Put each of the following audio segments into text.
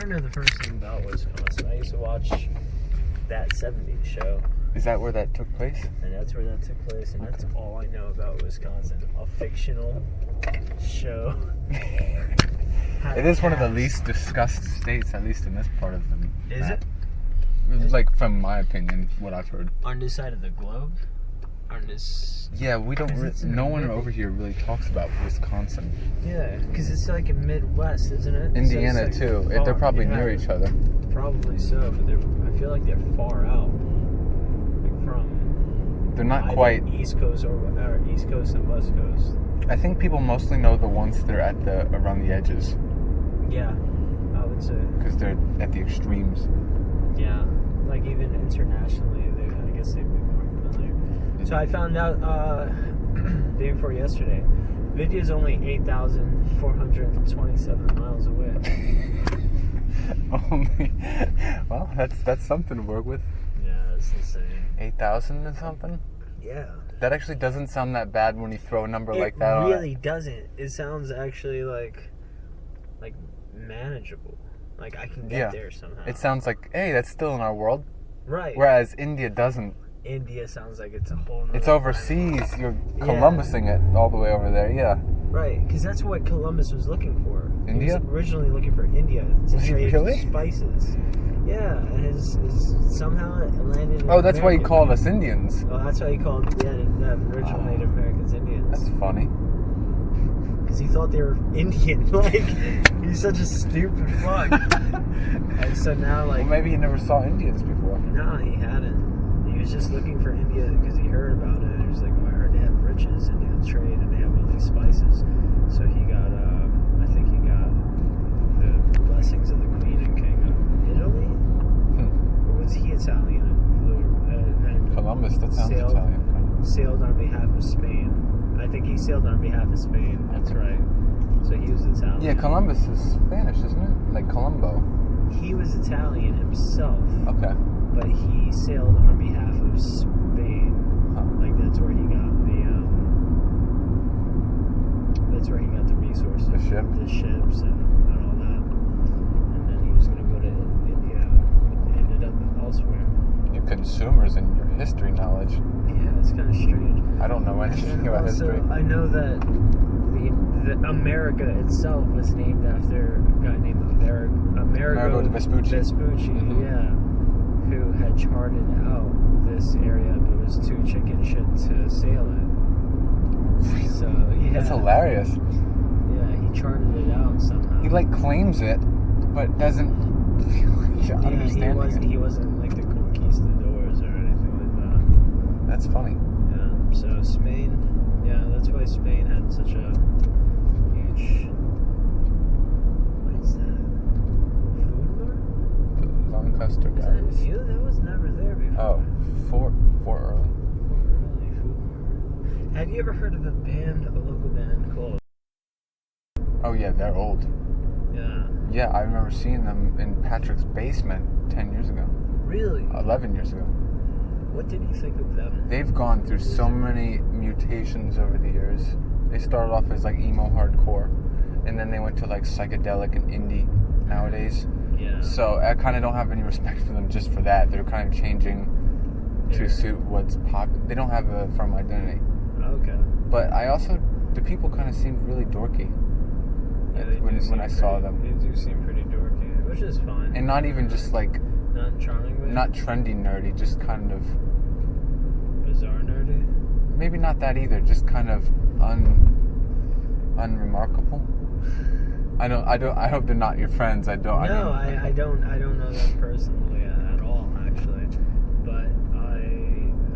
know the first thing about Wisconsin. I used to watch That 70s Show. Is that where that took place? And that's where that took place, and that's all I know about Wisconsin. A fictional show. It is one of the least discussed states, at least in this part of the map. Is it? Like, from my opinion, what I've heard. On this side of the globe? On this... Yeah, we don't... no one over here really talks about Wisconsin. Yeah, because it's like a Midwest, isn't it? Indiana, so too. They're probably near each other. Probably so, but I feel like they're far out. Like from... They're not quite... East Coast or East Coast and West Coast. I think people mostly know the ones that are around the edges. Yeah, I would say. Because they're at the extremes. Yeah, like even internationally, I guess they'd be more familiar. So I found out day before yesterday, Vidya's only 8,427 miles away. Only? Well, that's something to work with. Yeah, that's insane. 8,000 and something? Yeah. That actually doesn't sound that bad when you throw a number like that on. It really doesn't. It sounds actually like manageable. Like I can get there somehow. It sounds like, hey, that's still in our world. Right. Whereas India doesn't. India sounds like it's a whole nother It's overseas. planet. You're Columbusing it all the way over there, yeah. Right, because that's what Columbus was looking for. India? He was originally looking for India to trade really? Spices. Yeah, and his somehow it landed in that's why he called us Indians. Oh, that's why he called the original Native Americans Indians. That's funny. Because he thought they were Indian. Like, he's such a stupid fuck. And so now, like... Well, maybe he never saw Indians before. No, he hadn't. He was just looking for India because he heard about it. He was like, oh, I heard they have riches and they have trade and they have all these spices. So he got, I think he got the blessings of the Queen and King of Italy? Or was he Italian and flew? Columbus, that sounds Italian. Sailed on behalf of Spain. I think he sailed on behalf of Spain. That's right. So he was Italian. Yeah, Columbus is Spanish, isn't it? Like Colombo. He was Italian himself. Okay. But he sailed on behalf of Spain. Like that's where he got the resources. The ships and all that. And then he was going to go to India and ended up elsewhere. Your consumers and your history knowledge. Yeah, it's kind of strange. I don't know anything about history. I know that the America itself was named after a guy named Amerigo Vespucci. Mm-hmm. Yeah, who had charted out this area, but it was too chicken shit to sail it. So yeah, that's hilarious. Yeah, he charted it out somehow. He claims it, but doesn't feel like understanding it. He wasn't like the conquistadors or anything like that. That's funny. Yeah. So Spain, that's why Spain had such a huge. What is that? Food mart? The Lancaster guys. Is that new? That was never there before. Oh, Fort Early. Have you ever heard of a local band called... Oh yeah, they're old. Yeah. Yeah, I remember seeing them in Patrick's basement 10 years ago. Really? 11 years ago. What did you think of them? They've gone through so many mutations over the years. They started off as emo hardcore, and then they went to psychedelic and indie nowadays. Yeah. So I kind of don't have any respect for them just for that. They're kind of changing to suit what's popular. They don't have a firm identity. Okay. But the people kind of seemed really dorky. Yeah, when I saw them. They do seem pretty dorky, which is fine. And not even just not charming way? Not trendy nerdy, just kind of bizarre nerdy? Maybe not that either, just kind of unremarkable. I hope they're not your friends. I don't know them personally at all, actually. But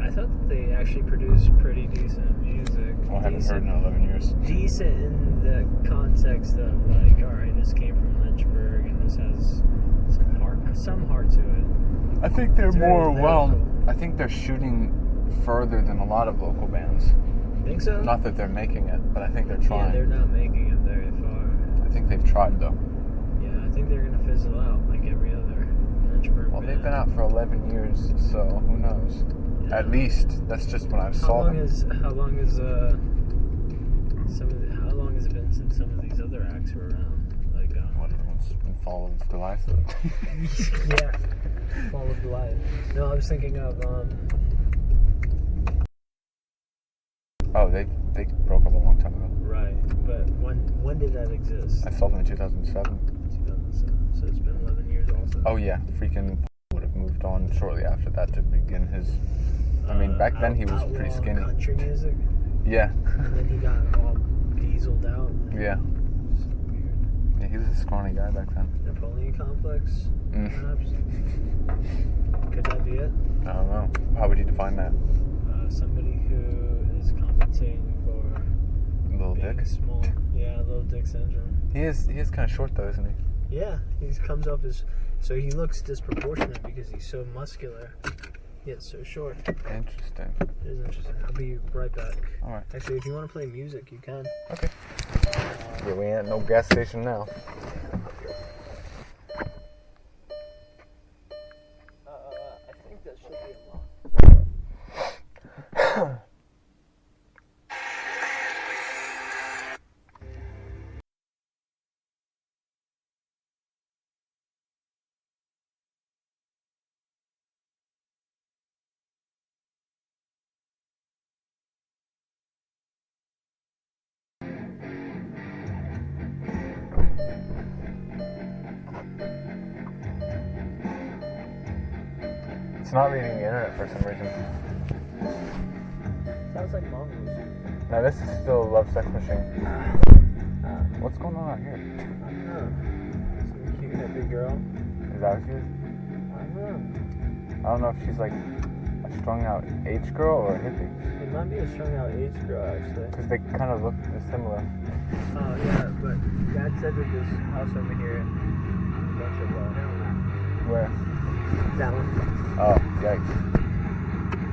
I thought that they actually produced pretty decent music. Well, I haven't heard in 11 years. Decent in the context of alright, this came from Lynchburg and this has some heart to it. I think they're I think they're shooting further than a lot of local bands. Think so? Not that they're making it, but I think they're trying. Yeah, they're not making it very far. I think they've tried though. Yeah, I think they're gonna fizzle out like every other Lynchburg band. Well, they've been out for 11 years, so who knows? Yeah. At least that's just when I saw them. How long has it been since some of these other acts were around? One of them was in Fall of Goliath. Yeah. Fall of Goliath. No, I was thinking of Oh, they broke up a long time ago. right, but when did that exist? I saw them in 2007. 2007. So it's been 11 years also. Oh yeah, freaking would have moved on shortly after that to begin his. I mean, back then he was pretty outlaw skinny. Country music, Yeah. and then he got all dieseled out. Yeah. So weird. Yeah, he was a scrawny guy back then. Napoleon complex, Mm. perhaps. Could that be it? I don't know. How would you define that? Somebody who is compensating for Little being dick. small. Yeah, little dick syndrome. He is kind of short though, isn't he? Yeah, he comes up as so he looks disproportionate because he's so muscular, yet so short. Interesting. It is interesting. I'll be right back. All right. Actually, if you want to play music, you can. Okay. Yeah, we ain't at no gas station now. I think that should be unlocked. It's not reading the internet for some reason. Sounds like mongoose. Now this is still a love sex machine. What's going on out here? I don't know. Some cute hippie girl. Is that what she is? I don't know. I don't know if she's like a strung out H girl or a hippie. It might be a strung out age girl, actually. Because they kind of look similar. Oh, yeah, but Dad said that this house over here, a bunch of Where? that one. Oh, yikes.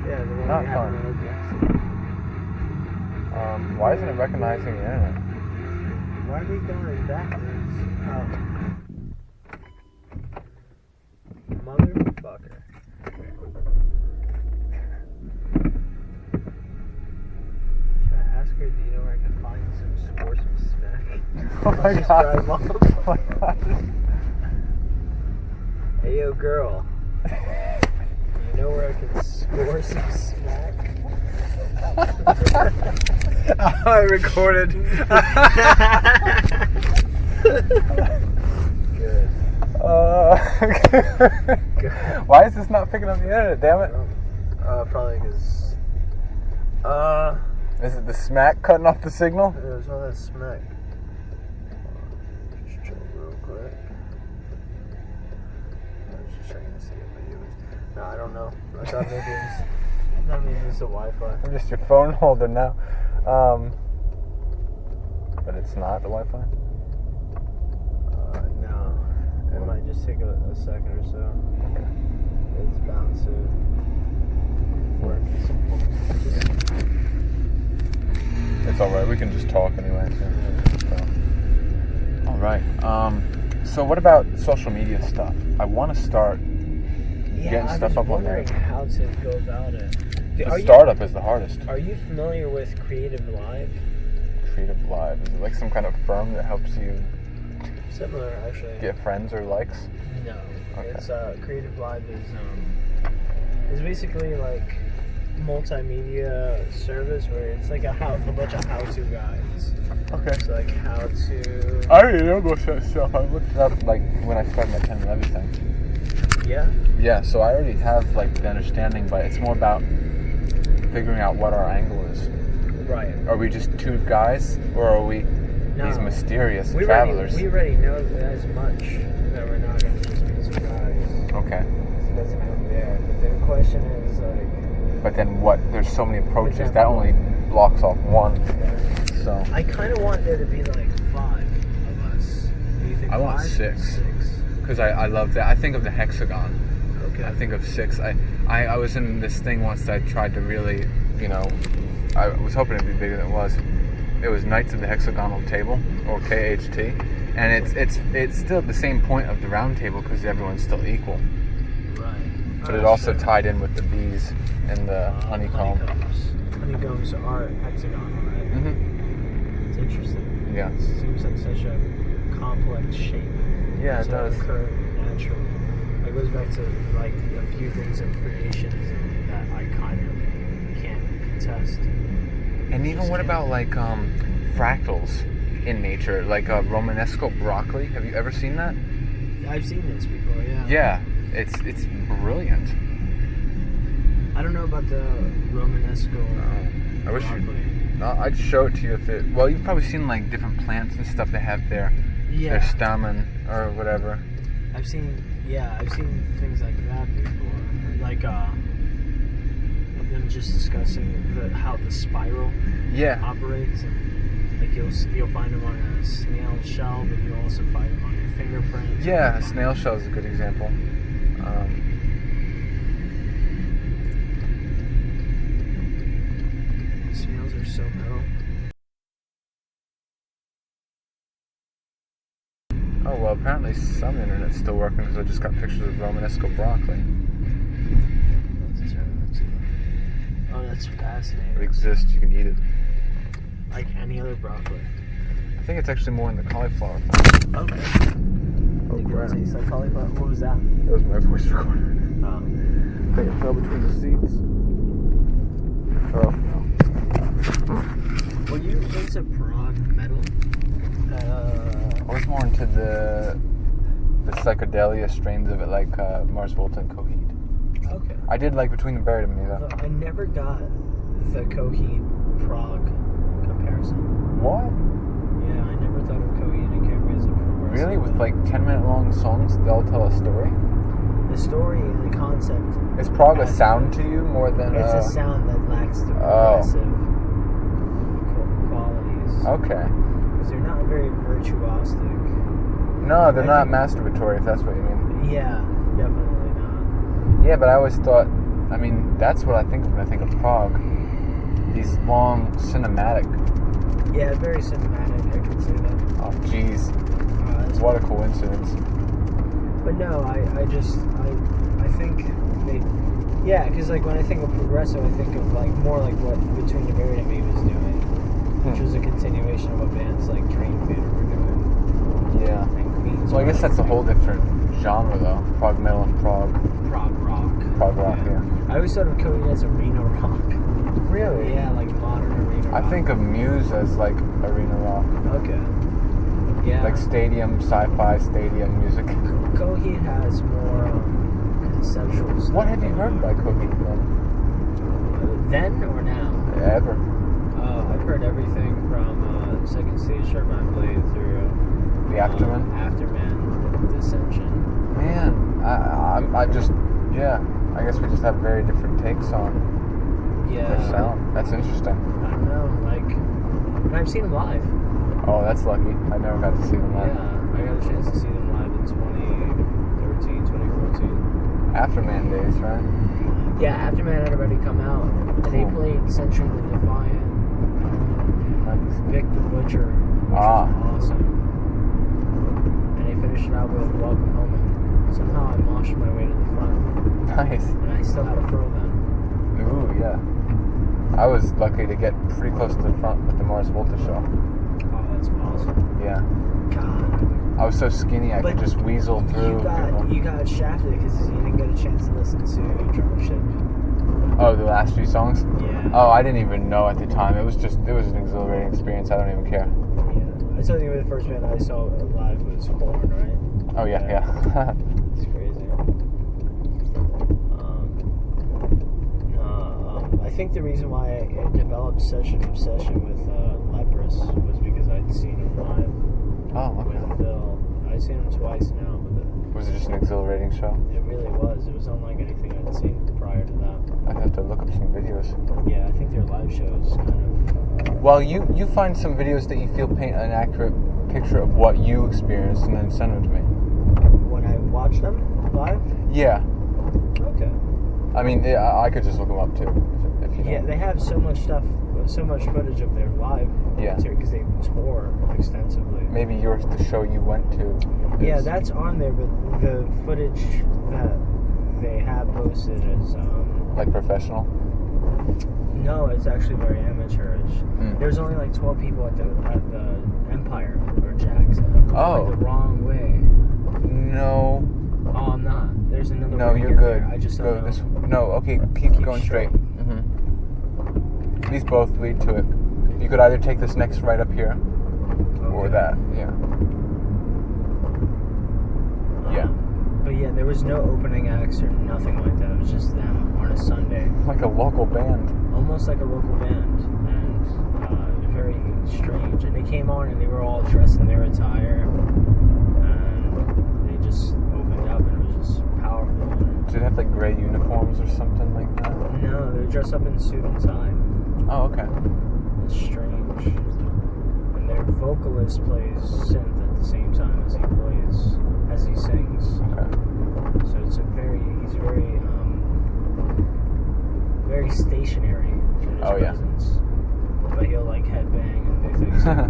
Yeah, the one Not we fun. have in Oakland. Why isn't it recognizing the internet? Why are we going backwards? Oh. Motherfucker. Should I ask her, do you know where I can find some smack? Oh my Just god. drive off. Oh my god. Hey, yo, girl. You know where I can score some smack? I recorded. Good. Good. Why is this not picking up the internet, damn it? Probably because. Is it the smack cutting off the signal? It was all that smack. Just check real quick. I was just checking to see if it was. No, I don't know. I thought maybe it was. That means it's the Wi-Fi. I'm just your phone holder now. But it's not the Wi-Fi? No. It might just take a second or so. Okay. It's bound to work at some point. It's alright, we can just talk anyway. So. Alright. So what about social media stuff? I want to start getting stuff up on there. I was wondering how to go about it. The startup is the hardest. Are you familiar with Creative Live? Creative Live. Is it like some kind of firm that helps you Similar, actually. get friends or likes? No. Okay. It's Creative Live is basically like multimedia service where it's like a bunch of how-to guides. Okay. So like how to. I already know most of that stuff. I looked it up like when I started my 1011 thing. Yeah. Yeah, so I already have like the understanding, but it's more about figuring out what our angle is. Right. Are we just two guys, or are we these mysterious travelers? We already know as much that we're not going to just be two guys. Okay. So that's not there. But the question is like. But then what? There's so many approaches Exactly. that only blocks off one. So I kind of want there to be like 5 of us. Do you think I want 5? 6. 6. Because I love that. I think of the hexagon. Okay. I think of 6. I was in this thing once that I tried to really, I was hoping it'd be bigger than it was. It was Knights of the Hexagonal Table, or KHT, and it's still at the same point of the round table because everyone's still equal. Right. But it also tied in with the bees and the honeycomb. Honeycombs are hexagonal, right? Mm-hmm. It's interesting. Yeah. It seems like such a complex shape. Yeah, it does. Occur naturally. It goes back to like a few things of creationism that I kind of can't contest. And even what about like fractals in nature, like Romanesco broccoli? Have you ever seen that? I've seen this before, yeah. Yeah, it's brilliant. I don't know about the Romanesco. I wish broccoli. I'd show it to you if it. Well, you've probably seen like different plants and stuff they have there. Yeah. Their stamen or whatever. I've seen things like that before. Like them just discussing how the spiral operates, and like you'll find them on a snail shell, but you'll also find them on your fingerprint. Yeah, a snail shell is a good example. Snails are so metal. Oh well, apparently some internet's still working because I just got pictures of Romanesco broccoli. Oh, that's fascinating. It exists. You can eat it. Like any other broccoli. I think it's actually more in the cauliflower. Okay. Oh crap! Tastes like cauliflower. What was that? That was my voice recorder. Oh. I think it fell between the seats. Oh no. Were you into prog metal? I was more into the psychedelia strains of it, like Mars Volta and Coheed. Okay. I did like Between the Buried and Me though. I never got the Coheed prog comparison. What? Yeah, I never thought of Coheed and Cambria as a progressive. Really? With like 10-minute long songs, they all tell a story? The story and the concept. Is prog a sound to you more than It's a sound that lacks the progressive qualities. Okay. Because they're not very virtuosic. No, they're not masturbatory, if that's what you mean. Yeah, definitely not. Yeah, but I always thought, I mean, that's what I think of when I think of prog. These long, cinematic. Yeah, very cinematic, I can say that. Oh, jeez. What a coincidence. But no, I think they, yeah, because like when I think of progressive, I think of like more like what Between the Buried and Me was doing, which was a continuation of what bands like Dream Theater were doing. Yeah. And Queens. So I guess that's a whole different genre though. Prog metal and prog rock. Prog rock, yeah. I always thought of Coheed as arena rock. Really? Yeah, like modern arena rock. I think of Muse as like arena rock. Okay. Yeah. Like stadium, sci-fi stadium music. Coheed has more conceptual stuff. What have you heard by Coheed then? Then or now? Ever. I've heard everything from Second Stage, Sharpline Blade through The Afterman? Afterman, Dissension. Man, I just, yeah, I guess we just have very different takes on their sound. That's interesting. I don't know, like, and I've seen them live. Oh, that's lucky. I never got to see them live. Yeah, I got a chance to see them live in 2013, 2014. Afterman days, right? Yeah, Afterman had already come out, and they played Century the Defiant. Vic the Butcher, which was awesome. And they finished it out with Welcome Home. And somehow I moshed my way to the front. Nice. And I still had a fro then. Ooh, yeah. I was lucky to get pretty close to the front with the Mars Volta show. Oh, that's awesome. Yeah. God. I was so skinny I could just weasel through. You got shafted because you didn't get a chance to listen to Drummership. Oh, the last few songs? Yeah. Oh, I didn't even know at the time. It was an exhilarating experience. I don't even care. Yeah. I told you the first band I saw live was Korn, right? Oh, yeah. It's crazy. I think the reason why I developed such an obsession with Leprous was because I'd seen him live. Oh, okay. With Phil. I've seen him twice now, but was it just an exhilarating show? It really was. It was unlike anything I'd seen prior to that. I'd have to look up some videos. Yeah, I think their live shows kind of... Well, you find some videos that you feel paint an accurate picture of what you experienced and then send them to me. When I watch them live? Yeah. Okay. I mean, I could just look them up too, if you know. Yeah, they have so much stuff, so much footage of their live material because they tour extensively. Maybe the show you went to. Yeah, that's on there, but the footage that they have posted is... like professional? No, it's actually very amateurish. There's only like 12 people at the Empire, or Jack's. Oh. Like the wrong way. No. Oh, I'm not. There's another No, way to you're get good. there. I just Go don't know. this. No, okay. Keep going straight. straight. These both lead to it. You could either take this next right up here, or Okay. that. Yeah. Yeah. But yeah, there was no opening acts or nothing like that. It was just them on a Sunday. Like a local band. Almost like a local band. And very strange. And they came on and they were all dressed in their attire. And they just opened up and it was just powerful. And Did it have like gray uniforms or something like that? no, they were dressed up in suit and tie. Oh, okay. It's strange. And their vocalist plays synth at the same time as he sings. Okay. So it's he's very stationary in his Oh, yeah. presence. But he'll like headbang and do things like that.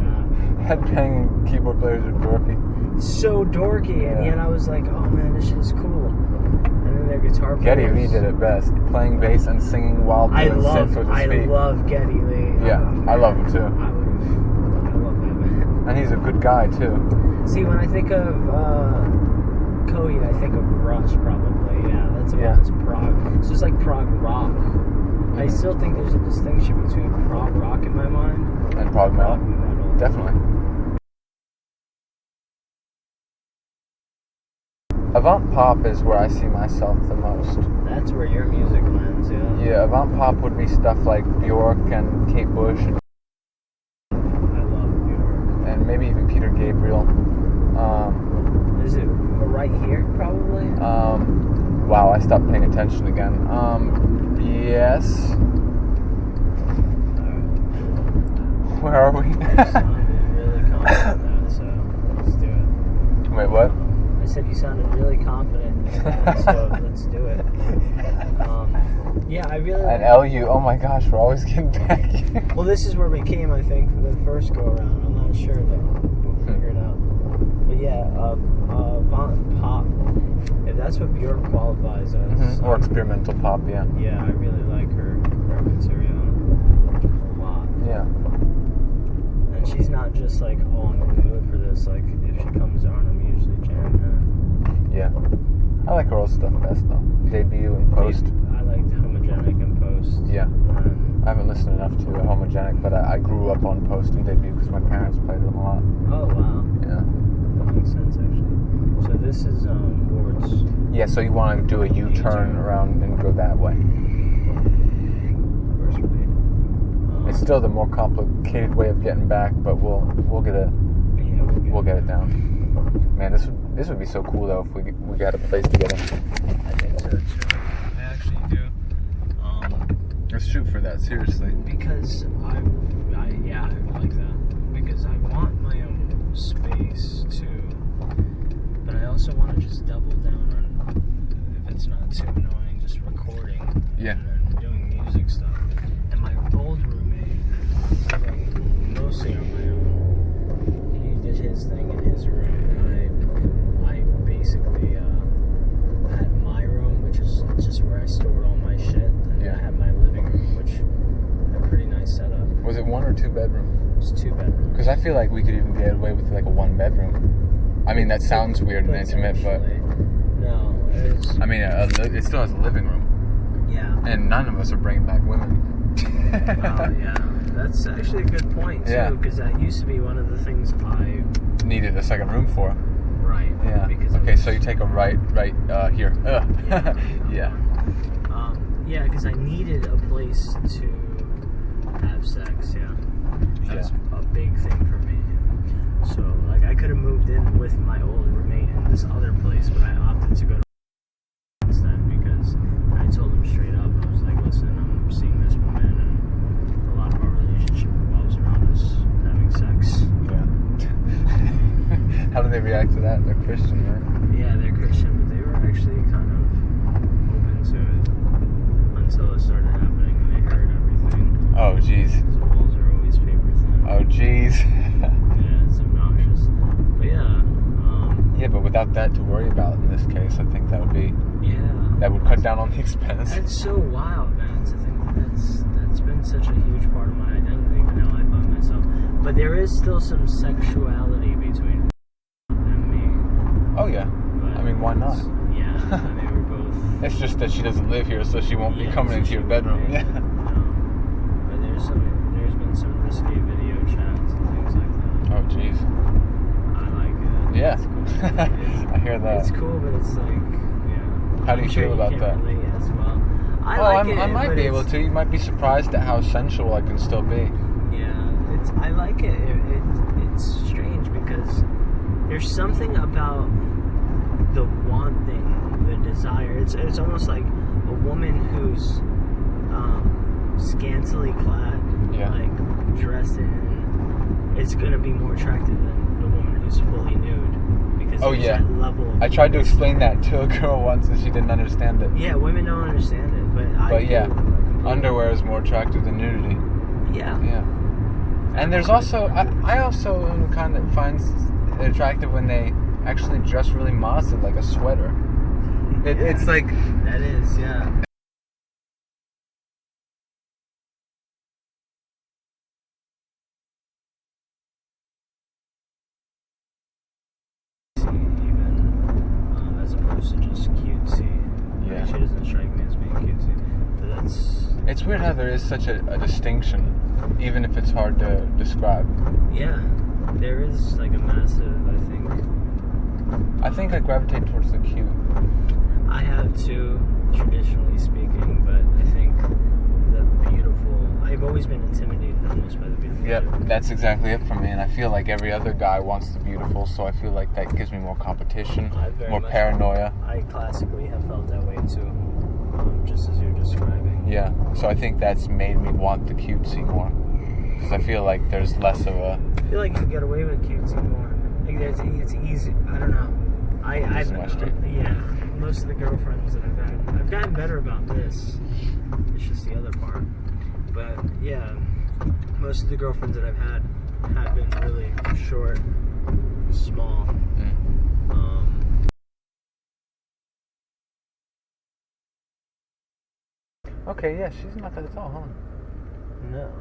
Headbanging keyboard players are dorky. So dorky, and Yeah. yet I was like, oh man, this shit is cool. And then their guitar players. Geddy Lee did it best, playing bass and singing while doing synth with his feet. love Geddy Lee. Yeah, I love him too. I love that man. And he's a good guy too. See, when I think of Coheed, I think of Rush, probably. Yeah, that's about Yeah. it's prog. It's just like prog rock. I still think there's a distinction between prog rock in my mind And prog metal. metal. Definitely. Avant pop is where I see myself the most. That's where your music lands, yeah. Yeah, avant pop would be stuff like Bjork and Kate Bush and I love Bjork. and maybe even Peter Gabriel. Is it right here, probably? Wow, I stopped paying attention again. Yes. Where are we? I'm really confident in that, so let's do it. Wait, what? I said you sounded really confident in that, so let's do it. Yeah, I really And like. LU, oh my gosh, we're always getting back here. Well, this is where we came, I think, the first go around. I'm not sure though. We'll figure it out. But yeah, avant pop. If that's what Bjork qualifies as. Or experimental pop, yeah. Yeah, I really like her material a lot. Yeah. And she's not just like, oh, I'm in the mood for this. Like, if she comes on, I'm usually jamming Yeah. I like her old stuff best though. Debut and it. post. I liked Homogenic and Post. Yeah. And, I haven't listened enough to Homogenic, but I grew up on Post and Debut because my parents played them a lot. oh, wow. Yeah. That makes sense, actually. So this is Ward's. Yeah, so you want to do a U-turn around and go that way. Where's we? It's still the more complicated way of getting back, but we'll get Yeah, we'll get it down. Man, this would be so cool though if we got a place together. I think so too. I actually do. Let's shoot for that, seriously. Because I like that. Because I want my own space too. But I also want to just double down on, if it's not too annoying, just recording. Yeah. And doing music stuff. And my old roommate, living mostly on my own. He did his thing in his room. I basically had my room, which is just where I stored all my shit. And Yeah. I had my living room, which had a pretty nice setup. Was it 1 or 2 bedroom? It was 2 bedrooms. Because I feel like we could even get away with like a 1 bedroom. I mean, that sounds weird and intimate, but no, it's I mean, it still has a living room, yeah. and none of us are bringing back women. Oh yeah, that's actually a good point too, Yeah. because that used to be one of the things I Needed a second room for. right. Yeah. Because Okay, so you take a right here. Yeah. Yeah. Yeah, because I needed a place to have sex. Yeah, that's a big thing for me. So like I could have moved in with my old roommate in this other place, but I opted to go to instead because I told him straight up. I was like, listen, I'm seeing this woman, and a lot of our relationship revolves around us having sex. Yeah. How do they react to that? They're Christian, right? Yeah, they're Christian, but they were actually kind of open to it until it started happening and they heard everything. Oh, jeez. The walls are always paper thin. Oh, jeez. Yeah, it's obnoxious. But yeah, Yeah, but without that to worry about in this case, I think that would cut down on the expense. That's so wild, man, to think that that's been such a huge part of my identity, but now I find myself. But there is still some sexuality between and me. Oh yeah. But mean, why not? Yeah, they were both. It's just that she doesn't live here, so she won't be coming into your bedroom. Yeah. But there's been some risque video chats and things like that. Oh, jeez. I like it. Yeah. It's cool. I hear that. It's cool, but it's like, yeah. How do you feel about can't that? Relate as well. I might be able to. You might be surprised at how sensual I can still be. Yeah, I like it. It's strange because there's something about the wanting, the desire. It's almost like a woman who's scantily clad, like dressed in. It's gonna be more attractive than the woman who's fully nude because that level. I tried to explain that to a girl once and she didn't understand it. Yeah, women don't understand it, but yeah, underwear is more attractive than nudity. Yeah. Yeah. And there's also, I also kind of find it attractive when they actually dress really modestly, like a sweater. It's like... That is, yeah. Even as opposed to just cutesy. Yeah. She doesn't strike me as being cutesy. But that's... It's weird how there is such a distinction, even if it's hard to describe. Yeah. There is like a massive, I think I gravitate towards the cute. I have too, traditionally speaking, but I think the beautiful... I've always been intimidated almost by the beautiful. Yep, that's exactly it for me, and I feel like every other guy wants the beautiful, so I feel like that gives me more competition, more paranoia. I classically have felt that way too, just as you're describing. Yeah, so I think that's made me want the cutesy more, because I feel like there's less of a... I feel like you can get away with cutesy more. Like it's easy. I don't know. Yeah, most of the girlfriends that I've had, I've gotten better about this. It's just the other part. But yeah, most of the girlfriends that I've had have been really short, small. Okay, yeah, she's not that tall, huh? No,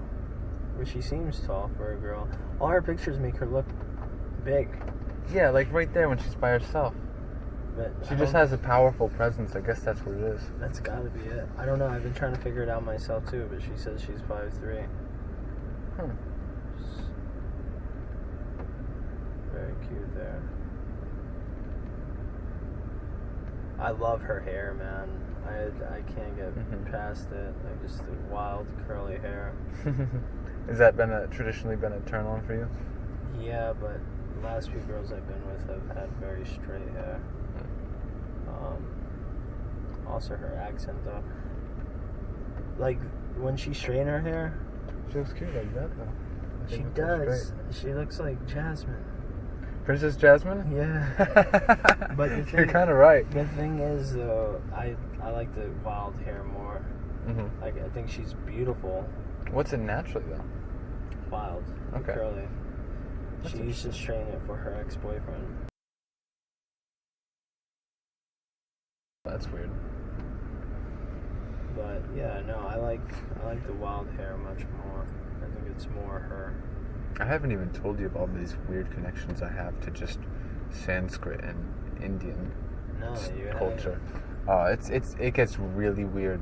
but she seems tall for a girl. All her pictures make her look big. Yeah, like right there when she's by herself. But she just has a powerful presence. I guess that's what it is. That's gotta be it. I don't know. I've been trying to figure it out myself too, but she says she's 5'3". Very cute there. I love her hair, man. I can't get past it. Like just the wild curly hair. Has that traditionally been a turn on for you? Yeah, but the last few girls I've been with have had very straight hair. Also her accent though. Like when she straightened her hair, she looks cute like that though. She does. She looks like Jasmine. Princess Jasmine? Yeah. But you're kind of right. The thing is though, I like the wild hair more. Like I think she's beautiful. What's it naturally though? Wild. Okay. Curly. She used to straighten it for her ex-boyfriend. That's weird. But yeah, no, I like the wild hair much more. I think it's more her. I haven't even told you about these weird connections I have to just Sanskrit and Indian culture. It gets really weird.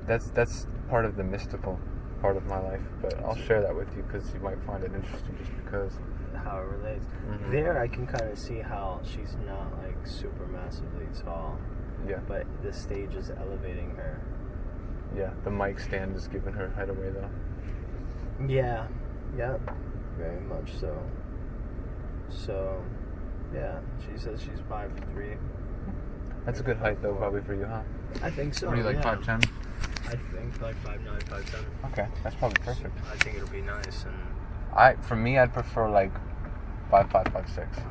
That's part of the mystical part of my life, but I'll share that with you because you might find it interesting just because how it relates. There I can kind of see how she's not like super massively tall. Yeah. But the stage is elevating her. Yeah, the mic stand is giving her height away though. Yeah. Yep. Very much so. So, yeah, she says she's 5'3". That's a good height though, probably for you, huh? I think so. What are you, like 5'10"? I think like 5'9", 5'10". Okay, that's probably perfect. I think it'll be nice. And for me, I'd prefer like 5'5", 5'6".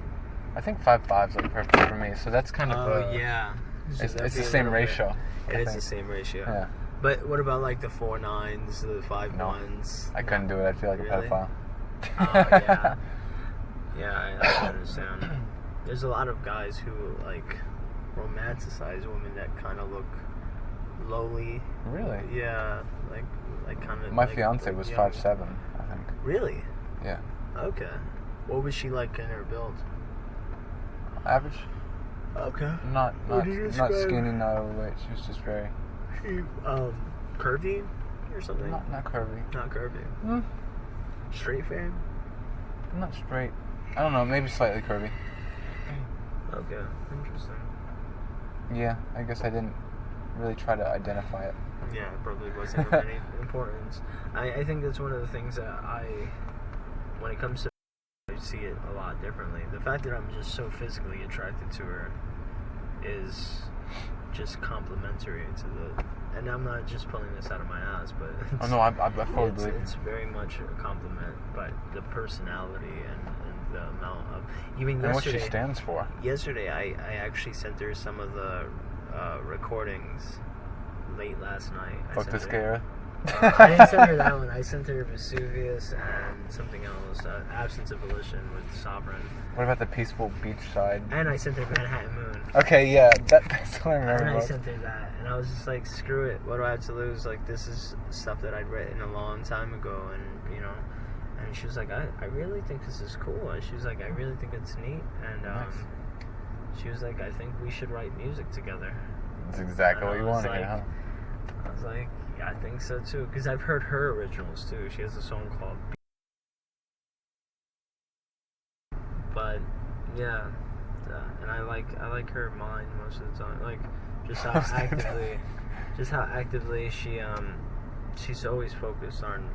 I think 5'5" is like perfect for me. So that's kind of yeah. It's the same ratio. It is the same ratio. Yeah. But what about like the 4'9s, the 5'1s? No, I couldn't do it. I'd feel like a pedophile. Yeah. Yeah, I understand. There's a lot of guys who like romanticize women that kind of look lowly. Really? Yeah, like kind of. My fiance was 5'7", I think. Really? Yeah. Okay. What was she like in her build? Average. Okay. Not What do you not describe- skinny, not overweight. She was just very Curvy or something? not curvy. Not curvy. Mm, Straight fan? not straight. I don't know. Maybe slightly curvy. Okay. Interesting. Yeah, I guess I didn't really try to identify it. Yeah, it probably wasn't of any importance. I think that's one of the things that when it comes to, I see it a lot differently. The fact that I'm just so physically attracted to her is just complimentary to the, and I'm not just pulling this out of my ass, but Oh no, I fully believe it's very much a compliment, but the personality and the amount of, even and what she yesterday, stands for. yesterday I actually sent her some of the recordings late last night. Fuck this Gareth. I didn't send her that one. I sent her Vesuvius and something else, Absence of Volition with Sovereign. What about the peaceful beachside? And I sent her Manhattan Moon. Okay, yeah, that's what I remember. And I most. sent her that. And I was just like, screw it. What do I have to lose? Like, this is stuff that I'd written a long time ago. And, you know, and she was like, I really think this is cool. And she was like, I really think it's neat. And Nice. she was like, I think we should write music together. That's exactly what you was wanted, like- huh? I was like, yeah, I think so too. Because I've heard her originals too. She has a song called But yeah, and I like her mind most of the time. Like just how Most of the actively she's always focused on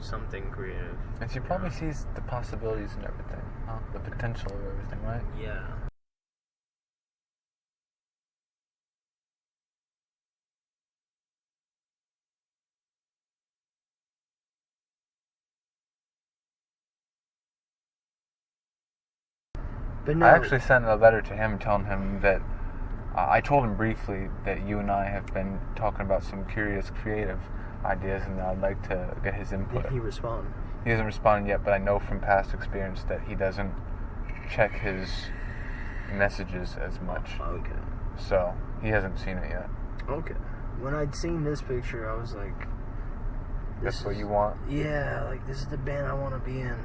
something creative. And she probably sees the possibilities in everything, huh? The potential of everything, right? Yeah. But no, I actually sent a letter to him telling him that I told him briefly that you and I have been talking about some curious creative ideas and that I'd like to get his input. did he respond? He hasn't responded yet, but I know from past experience that he doesn't check his messages as much. Okay. So, he hasn't seen it yet. Okay. When I'd seen this picture, I was like, That's this what is- you want? Yeah, like this is the band I want to be in.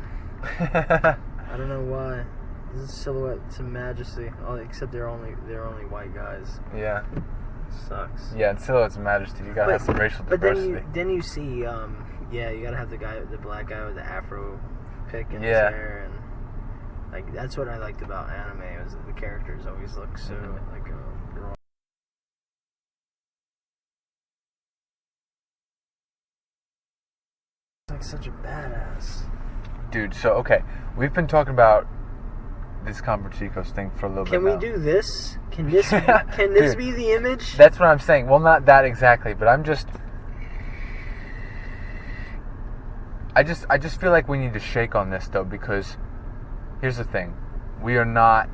I don't know why. This is Silhouette to Majesty. Oh, except they're only white guys. Yeah. Sucks. Yeah, and Silhouette's Majesty. You gotta have some racial But diversity. then you see, yeah, you gotta have the black guy with the afro pick in Yeah. his hair, and like that's what I liked about anime is that the characters always look so Mhm. like raw. Like such a badass. Dude, so, okay. We've been talking about this Comparticos thing for a little Can bit we now. do this? Can this can this Dude, be the image? That's what I'm saying. Well, not that exactly, but I just feel like we need to shake on this though, because here's the thing. We are not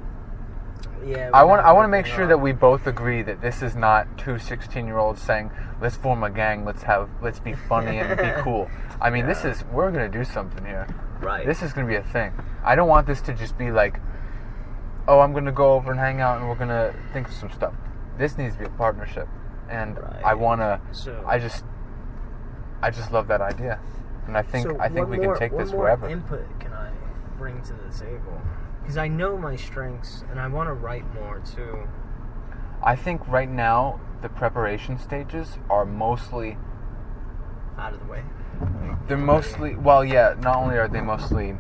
Yeah. I want to make sure that we both agree that this is not two 16-year-olds saying, "Let's form a gang, let's be funny and be cool." I mean, Yeah. we're going to do something here. Right. This is going to be a thing. I don't want this to just be like, "Oh, I'm going to go over and hang out and we're going to think of some stuff." This needs to be a partnership. And Right. I want to So- I just love that idea. And I think So we can take this wherever. What input can I bring to the table? Because I know my strengths, and I want to write more too. I think right now the preparation stages are mostly Out of the way. They're mostly, well, yeah, not only are they mostly,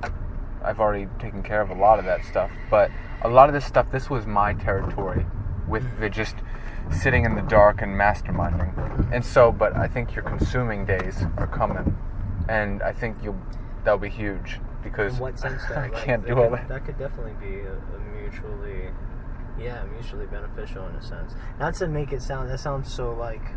I've already taken care of a lot of that stuff, but a lot of this stuff, this was my territory with the just sitting in the dark and masterminding. And so, but I think your consuming days are coming, and I think that'll be huge, because In what sense? Though? I Like, can't do all that. That could definitely be a mutually beneficial in a sense. Not to make it sound, that sounds so like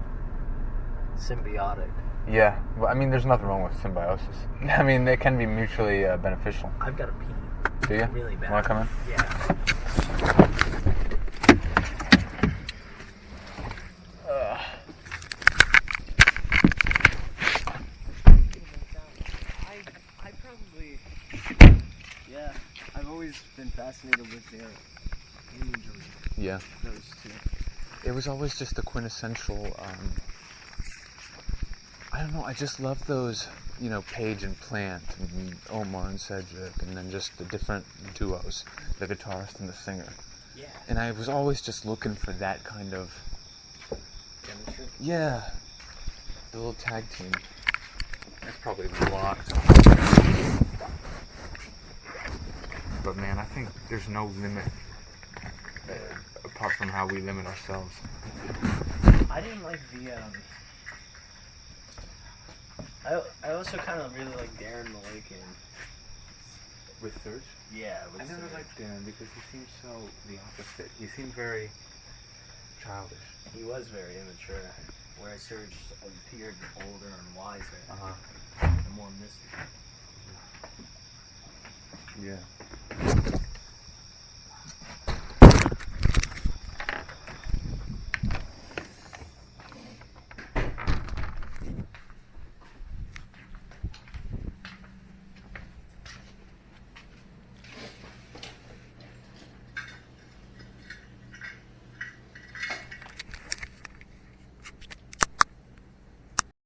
symbiotic. Yeah, well, I mean, there's nothing wrong with symbiosis. I mean, they can be mutually beneficial. I've got to pee. Do you? Really bad. Want to come in? Yeah. I probably, yeah, I've always been fascinated with their imagery, Yeah. those two. It was always just the quintessential, I don't know, I just love those, Page and Plant, and Omar and Cedric, and then just the different duos, the guitarist and the singer. Yeah. And I was always just looking for that kind of, Chemistry. yeah, the little tag team. That's probably locked. But man, I think there's no limit apart from how we limit ourselves. I didn't like the I also kind of really like Darren Malakian. With Serge? Yeah, I never liked Darren because he seemed so the opposite. He seemed very childish. He was very immature, whereas Serge appeared older and wiser Uh-huh. and more mystic. Yeah.